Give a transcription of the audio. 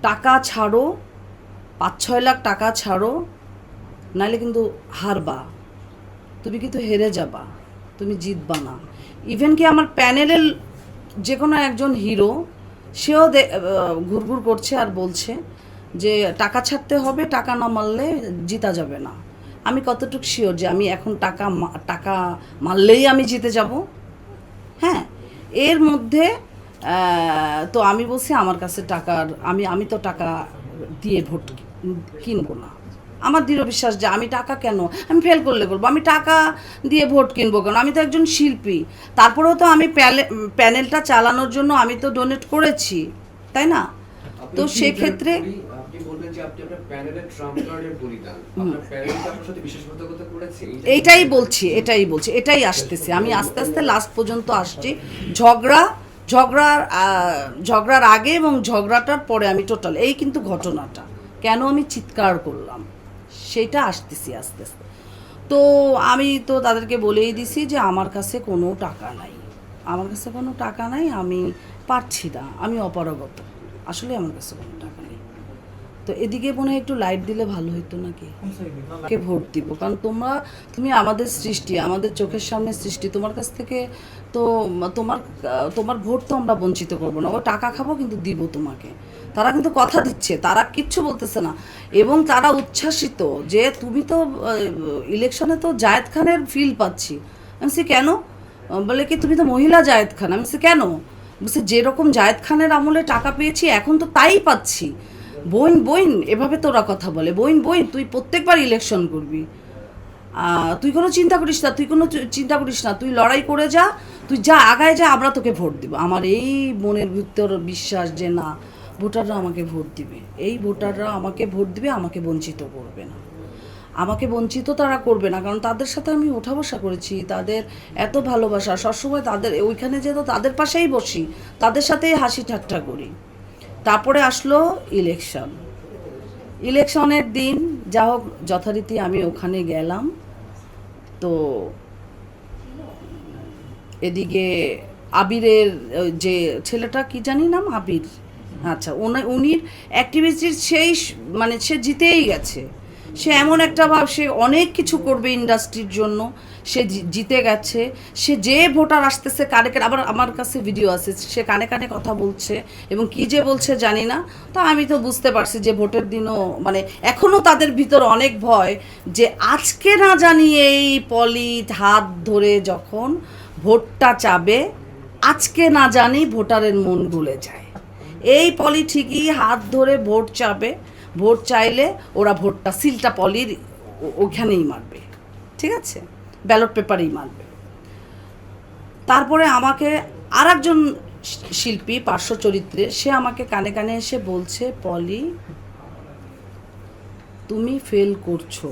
টাকা ছাড়ো, 5-6 লাখ টাকা ছাড়ো, নাহলে কিন্তু হারবা, তুমি কিন্তু হেরে যাবা, তুমি জিতবা না। ইভেন কি আমার প্যানেলের যে কোনো একজন হিরো, সেও ঘুরঘুর করছে আর বলছে যে টাকা ছাড়তে হবে, টাকা না মারলে জিতা যাবে না। আমি কতটুকু শিওর যে আমি এখন টাকা মারলেই আমি জিতে যাব? হ্যাঁ, এর মধ্যে তো আমি বলছি আমার কাছে টাকার, আমি তো টাকা দিয়ে ভোট কিনবো না। আমার দৃঢ় বিশ্বাস যে আমি টাকা কেন, আমি ফেল করলে বলবো আমি টাকা দিয়ে ভোট কিনবো কেন, আমি তো একজন শিল্পী। তারপরেও তো আমি প্যানেলটা চালানোর জন্য আমি তো ডোনেট করেছি, তাই না? তো সেক্ষেত্রে আপনি বললেন যে আপনি আপনার প্যানেলের ট্রাম্প কার্ডের বলিদান, আপনার প্যানেল কি আপনার সাথে বিশ্বাসঘাতকতা করেছে? এটাই বলছি, এটাই আসতেছে, আমি আস্তে আস্তে লাস্ট পর্যন্ত আসছি। ঝগড়ার আগে এবং ঝগড়াটার পরে আমি টোটাল এই কিন্তু ঘটনাটা কেন আমি চিৎকার করলাম সেটা আসতেছি আস্তে আস্তে। তো আমি তো তাদেরকে বলেই দিছি যে আমার কাছে কোনো টাকা নাই, আমি পারছি না, আমি অপারগত, আসলে আমার কাছে কোনো টাকা নেই। তো এদিকে মনে হয় একটু লাইট দিলে ভালো হতো নাকি, কে ভোট দিব? কারণ তুমি আমাদের সৃষ্টি, আমাদের চোখের সামনে সৃষ্টি, তোমার কাছ থেকে তো তোমার ভোট তো আমরা বঞ্চিত করবো না। ও টাকা খাবো কিন্তু দিব তোমাকে। তারা কিন্তু কথা দিচ্ছে, তারা কিচ্ছু বলতেছে না, এবং তারা উচ্ছ্বাসিত যে তুমি তো ইলেকশনে তো জায়েদ খানের ফিল পাচ্ছি। আমি বলছি কেন? বলে কি তুমি তো মহিলা জায়েদ খান। আমি বলছি কেন? বলছে যেরকম জায়েদ খানের আমলে টাকা পেয়েছি এখন তো তাই পাচ্ছি। বইন এভাবে তোরা কথা বলে, বইন তুই প্রত্যেকবার ইলেকশন করবি, তুই কোনো চিন্তা করিস না, তুই লড়াই করে যা, তুই যা আগায় যা, আমরা তোকে ভোট দিব। আমার এই মনের ভিতর বিশ্বাস যে না, ভোটাররা আমাকে ভোট দিবে, আমাকে বঞ্চিত করবে না, আমাকে বঞ্চিত তারা করবে না। কারণ তাদের সাথে আমি ওঠা বসা করেছি, তাদের এত ভালোবাসা, সবসময় তাদের ওইখানে যেত তাদের পাশেই বসি, তাদের সাথেই হাসি ঠাট্টা করি। তারপরে আসলো ইলেকশনের দিন, যা হোক যথারীতি আমি ওখানে গেলাম। তো এদিকে আবিরের যে ছেলেটা, কি জানি নাম, আবির, আচ্ছা, উনির অ্যাক্টিভিটির মানে সে জিতেই গেছে। সে এমন একটা ভাব, সে অনেক কিছু করবে ইন্ডাস্ট্রির জন্য, সে জিতে গেছে। সে যে ভোটার আসতেছে কানে কানে, আবার আমার কাছে ভিডিও আছে, সে কানে কানে কথা বলছে, এবং কি যে বলছে জানি না। তো আমি তো বুঝতে পারছি যে ভোটের দিনও মানে এখনও তাদের ভিতর অনেক ভয়, যে আজকে না জানি এই পলি হাত ধরে যখন ভোটটা চাবে, আজকে না জানি ভোটারের মন গলে যায়। এই পলি ঠিকই হাত ধরে ভোট চাবে, ভোট চাইলে ওরা ভোটটা সিলটা পলির ওখানেই মারবে, ঠিক আছে, ব্যালট পেপারেই মারবে। তারপরে আমাকে আর একজন শিল্পী, পার্শ্ব চরিত্রে, সে আমাকে কানে কানে এসে বলছে, পলি তুমি ফেল করছো,